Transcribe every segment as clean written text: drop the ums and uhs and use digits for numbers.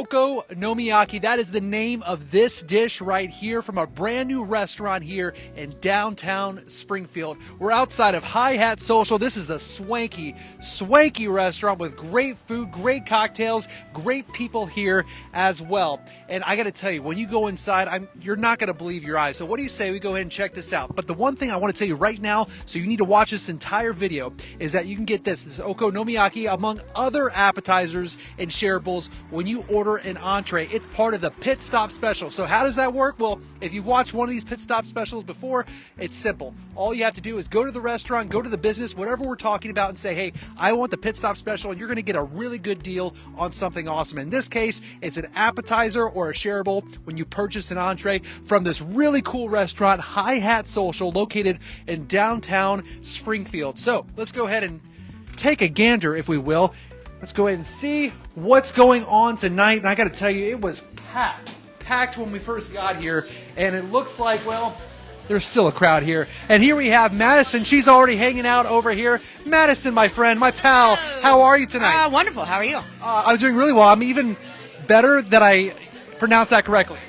Okonomiyaki, that is the name of this dish right here from a brand new restaurant here in downtown Springfield. We're outside of Hi Hat Social. This is a swanky restaurant with great food, great cocktails, great people here as well. And I got to tell you, when you go inside, you're not going to believe your eyes. So what do you say we go ahead and check this out? But the one thing I want to tell you right now, so you need to watch this entire video, is that you can get this Okonomiyaki among other appetizers and shareables when you order an entree. It's part of the pit stop special. So how does that work? Well, if you've watched one of these pit stop specials before, it's simple. All you have to do is go to the restaurant, go to the business, whatever we're talking about, and say, hey, I want the pit stop special, and you're going to get a really good deal on something awesome. In this case, it's an appetizer or a shareable when you purchase an entree from this really cool restaurant, Hi Hat Social, located in downtown Springfield. So let's go ahead and take a gander, if we will. Let's go ahead and see what's going on tonight. And I got to tell you, it was packed when we first got here. And it looks like, well, there's still a crowd here. And here we have Madison. She's already hanging out over here. Madison, my friend, my pal, Hello. How are you tonight? Wonderful. How are you? I'm doing really well. I'm even better that I pronounced that correctly.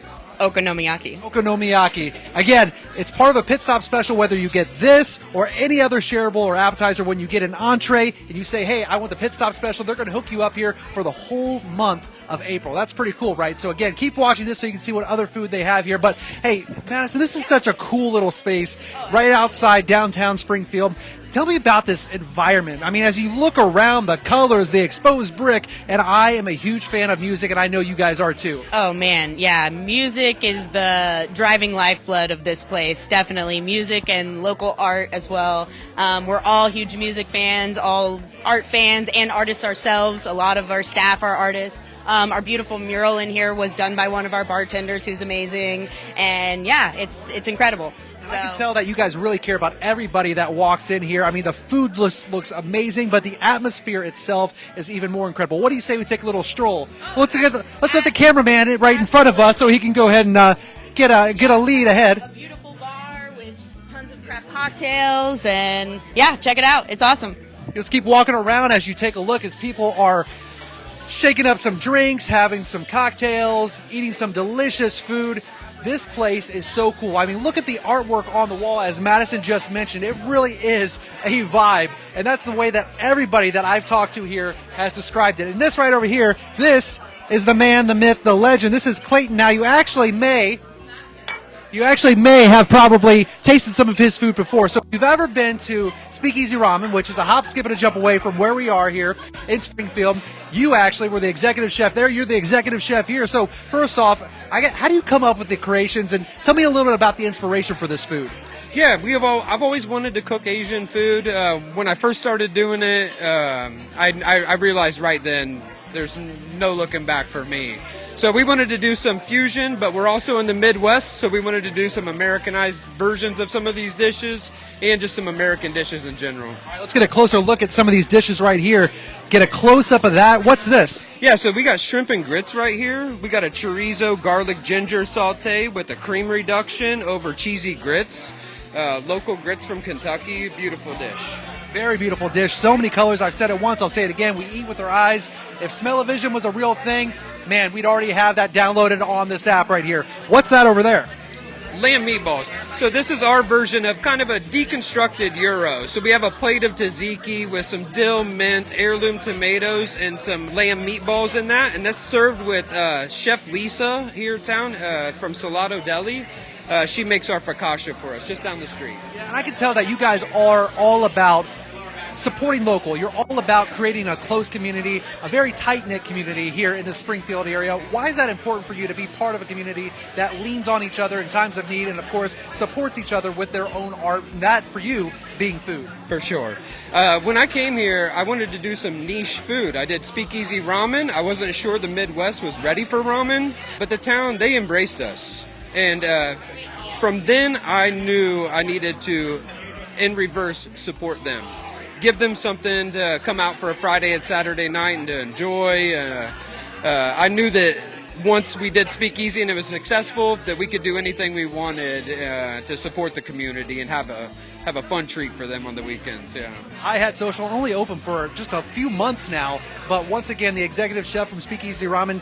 Okonomiyaki. Okonomiyaki. Again, it's part of a pit stop special, whether you get this or any other shareable or appetizer. When you get an entree and you say, hey, I want the pit stop special, they're going to hook you up here for the whole month of April. That's pretty cool, right? So again, keep watching this so you can see what other food they have here. But hey, Madison, this is such a cool little space right outside downtown Springfield. Tell me about this environment. I mean, as you look around, the colors, the exposed brick, and I am a huge fan of music, and I know you guys are too. Oh, man. Yeah, music is the driving lifeblood of this place. Definitely music and local art as well. We're all huge music fans, all art fans and artists ourselves. A lot of our staff are artists. Our beautiful mural in here was done by one of our bartenders who's amazing. And yeah, it's incredible. So, I can tell that you guys really care about everybody that walks in here. I mean, the food looks amazing, but the atmosphere itself is even more incredible. What do you say we take a little stroll? Well, let's let the cameraman right in front of us so he can go ahead and get a lead ahead. A beautiful bar with tons of craft cocktails, and yeah, check it out. It's awesome. Let's keep walking around as you take a look as people are shaking up some drinks, having some cocktails, eating some delicious food. This place is so cool. I mean, look at the artwork on the wall. As Madison just mentioned, it really is a vibe. And that's the way that everybody that I've talked to here has described it. And this right over here, this is the man, the myth, the legend. This is Clayton. Now, you actually may have probably tasted some of his food before. So if you've ever been to Speakeasy Ramen, which is a hop, skip, and a jump away from where we are here in Springfield, you actually were the executive chef there. You're the executive chef here. So first off, how do you come up with the creations? And tell me a little bit about the inspiration for this food. Yeah, I've always wanted to cook Asian food. When I first started doing it, I realized right then there's no looking back for me. So we wanted to do some fusion, but we're also in the Midwest, so we wanted to do some Americanized versions of some of these dishes and just some American dishes in general. All right, let's get a closer look at some of these dishes right here. Get a close-up of that. What's this? Yeah, so we got shrimp and grits right here. We got a chorizo garlic ginger saute with a cream reduction over cheesy grits. Local grits from Kentucky. Beautiful dish. Very beautiful dish. So many colors. I've said it once. I'll say it again. We eat with our eyes. If smell-o-vision was a real thing, man, we'd already have that downloaded on this app right here. What's that over there? Lamb meatballs. So this is our version of kind of a deconstructed gyro. So we have a plate of tzatziki with some dill, mint, heirloom tomatoes, and some lamb meatballs in that. And that's served with Chef Lisa here in town from Salado Deli. She makes our focaccia for us just down the street. Yeah, and I can tell that you guys are all about supporting local. You're all about creating a close community, a very tight-knit community here in the Springfield area. Why is that important for you to be part of a community that leans on each other in times of need and, of course, supports each other with their own art, and that, for you, being food? For sure. When I came here, I wanted to do some niche food. I did Speakeasy Ramen. I wasn't sure the Midwest was ready for ramen, but the town, they embraced us. And from then, I knew I needed to, in reverse, support them. Give them something to come out for a Friday and Saturday night and to enjoy. I knew that once we did Speakeasy and it was successful, that we could do anything we wanted to support the community and have a fun treat for them on the weekends. Yeah. Hi Hat Social only open for just a few months now, but once again, the executive chef from Speakeasy Ramen,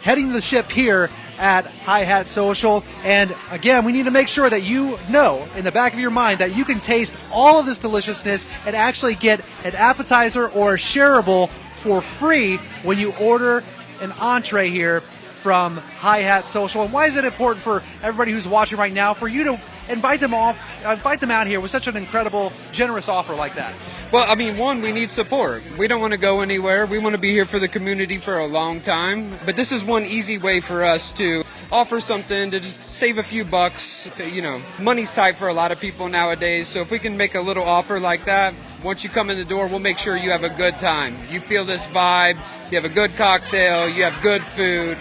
heading the ship here at Hi Hat Social. And again, we need to make sure that you know in the back of your mind that you can taste all of this deliciousness and actually get an appetizer or a shareable for free when you order an entree here from Hi Hat Social. And why is it important for everybody who's watching right now for you to invite them out here with such an incredible, generous offer like that? Well, I mean, one, we need support. We don't want to go anywhere. We want to be here for the community for a long time. But this is one easy way for us to offer something to just save a few bucks. You know, money's tight for a lot of people nowadays. So if we can make a little offer like that, once you come in the door, we'll make sure you have a good time. You feel this vibe. You have a good cocktail. You have good food.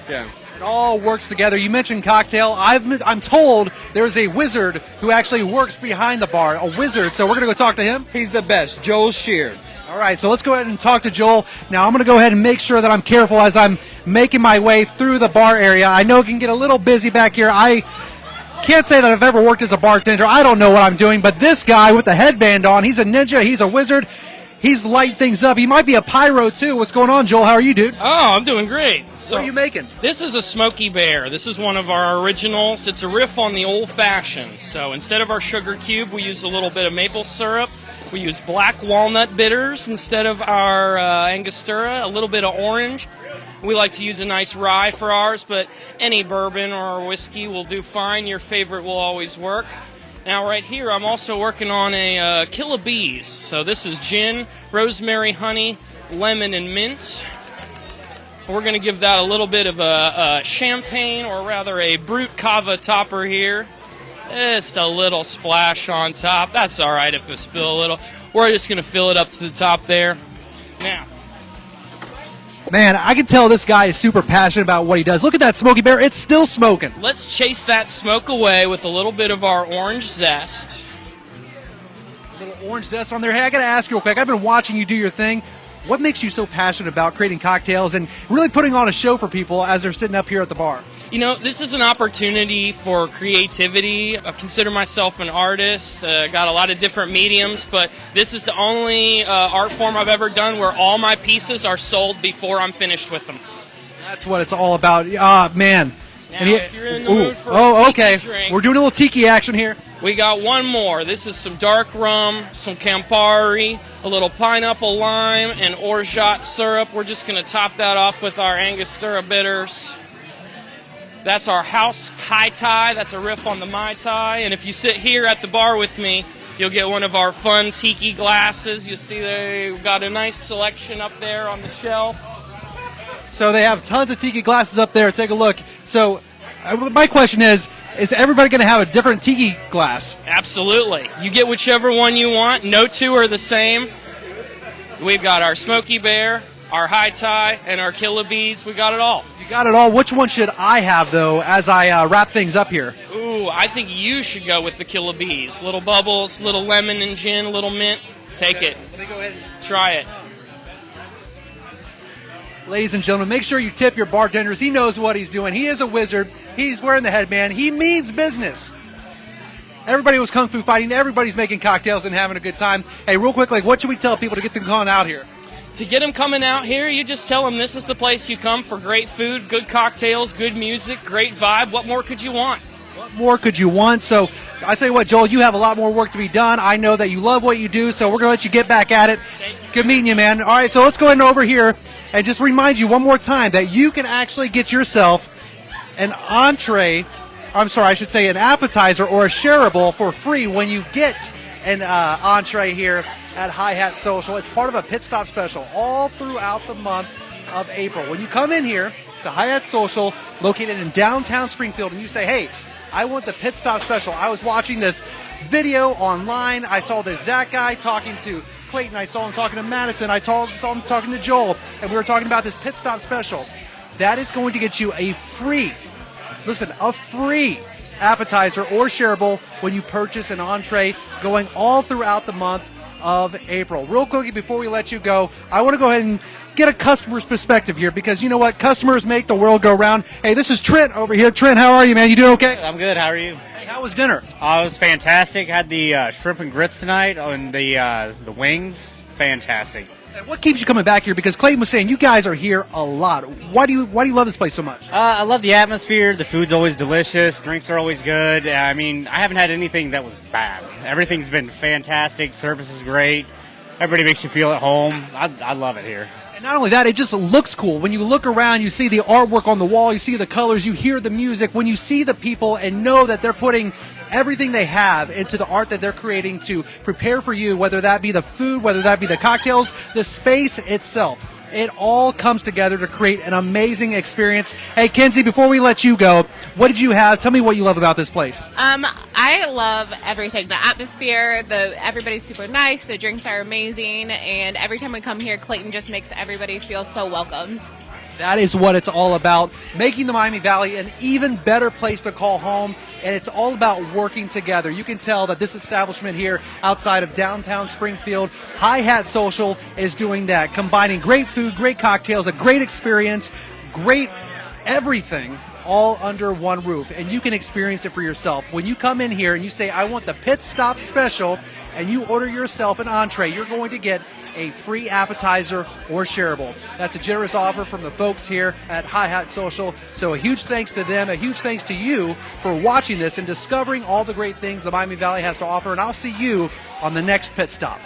Yeah. It all works together. You mentioned cocktail. I'm told there's a wizard who actually works behind the bar, a wizard. So we're going to go talk to him. He's the best, Joel Sheard. All right, so let's go ahead and talk to Joel. Now I'm going to go ahead and make sure that I'm careful as I'm making my way through the bar area. I know it can get a little busy back here. I can't say that I've ever worked as a bartender. I don't know what I'm doing, but this guy with the headband on, he's a ninja, he's a wizard. He's lighting things up. He might be a pyro, too. What's going on, Joel? How are you, dude? Oh, I'm doing great. So, what are you making? This is a Smoky Bear. This is one of our originals. It's a riff on the old-fashioned. So instead of our sugar cube, we use a little bit of maple syrup. We use black walnut bitters instead of our Angostura, a little bit of orange. We like to use a nice rye for ours, but any bourbon or whiskey will do fine. Your favorite will always work. Now, right here, I'm also working on a Kill a Bees. So this is gin, rosemary, honey, lemon, and mint. We're going to give that a little bit of a champagne, or rather a brut cava topper here. Just a little splash on top. That's all right if we spill a little. We're just going to fill it up to the top there. Now, man, I can tell this guy is super passionate about what he does. Look at that Smoky Bear. It's still smoking. let's chase that smoke away with a little bit of our orange zest. A little orange zest on there. Hey, I got to ask you real quick. I've been watching you do your thing. What makes you so passionate about creating cocktails and really putting on a show for people as they're sitting up here at the bar? You know, this is an opportunity for creativity. I consider myself an artist. Got a lot of different mediums, but this is the only art form I've ever done where all my pieces are sold before I'm finished with them. That's what it's all about. Man. Now, And if you're in the mood for a tiki drink, We're doing a little tiki action here. we got one more. This is some dark rum, some Campari, a little pineapple lime, and orgeat syrup. We're just going to top that off with our Angostura bitters. That's our house Hai Tai. That's a riff on the Mai Tai. And if you sit here at the bar with me, you'll get one of our fun tiki glasses. You'll see they've got a nice selection up there on the shelf. So they have tons of tiki glasses up there. Take a look. So my question is everybody going to have a different tiki glass? Absolutely. You get whichever one you want. No two are the same. We've got our Smoky Bear, our Hai Tai, and our Killer Bees. We got it all. You got it all. Which one should I have, though, as I wrap things up here? Ooh, I think you should go with the Killer Bees. Little bubbles, little lemon and gin, little mint. Take it. Let me go ahead and Try it. Ladies and gentlemen, make sure you tip your bartenders. He knows what he's doing. He is a wizard. He's wearing the headband. He means business. Everybody was kung fu fighting. Everybody's making cocktails and having a good time. Hey, real quick, what should we tell people to get them going out here? To get them coming out here, you just tell them this is the place you come for great food, good cocktails, good music, great vibe. What more could you want? What more could you want? So I tell you what, Joel, you have a lot more work to be done. I know that you love what you do, so we're going to let you get back at it. Good meeting you, man. All right, so let's go ahead and over here and just remind you one more time that you can actually get yourself an entree, I'm sorry, I should say an appetizer or a shareable for free when you get an entree here at Hi Hat Social. It's part of a pit stop special all throughout the month of April. When you come in here to Hi Hat Social, located in downtown Springfield, and you say, hey, I want the pit stop special. I was watching this video online. I saw this Zach guy talking to Clayton. I saw him talking to Madison. I saw him talking to Joel, and we were talking about this pit stop special. That is going to get you a free appetizer or shareable when you purchase an entree going all throughout the month of April. Real quickly before we let you go, I want to go ahead and get a customer's perspective here because you know what? Customers make the world go round. Hey, this is Trent over here. Trent, how are you, man? You doing okay? I'm good. How are you? Hey, how was dinner? It was fantastic. Had the shrimp and grits tonight and the wings. Fantastic. And what keeps you coming back here? Because Clayton was saying you guys are here a lot. Why do you love this place so much? I love the atmosphere. The food's always delicious. Drinks are always good. I mean, I haven't had anything that was bad. Everything's been fantastic. Service is great. Everybody makes you feel at home. I love it here. And not only that, it just looks cool. When you look around, you see the artwork on the wall, you see the colors, you hear the music. When you see the people and know that they're putting everything they have into the art that they're creating to prepare for you, whether that be the food, whether that be the cocktails, the space itself. It all comes together to create an amazing experience. Hey, Kenzie, before we let you go, what did you have? Tell me what you love about this place. I love everything. The atmosphere, everybody's super nice, the drinks are amazing, and every time we come here, Clayton just makes everybody feel so welcomed. That is what it's all about, making the Miami Valley an even better place to call home, and it's all about working together. You can tell that this establishment here outside of downtown Springfield, Hi Hat Social, is doing that, combining great food, great cocktails, a great experience, great everything, all under one roof, and you can experience it for yourself. When you come in here and you say, I want the pit stop special, and you order yourself an entree, you're going to get a free appetizer or shareable. That's a generous offer from the folks here at Hi Hat Social. So a huge thanks to them, a huge thanks to you for watching this and discovering all the great things the Miami Valley has to offer, and I'll see you on the next pit stop.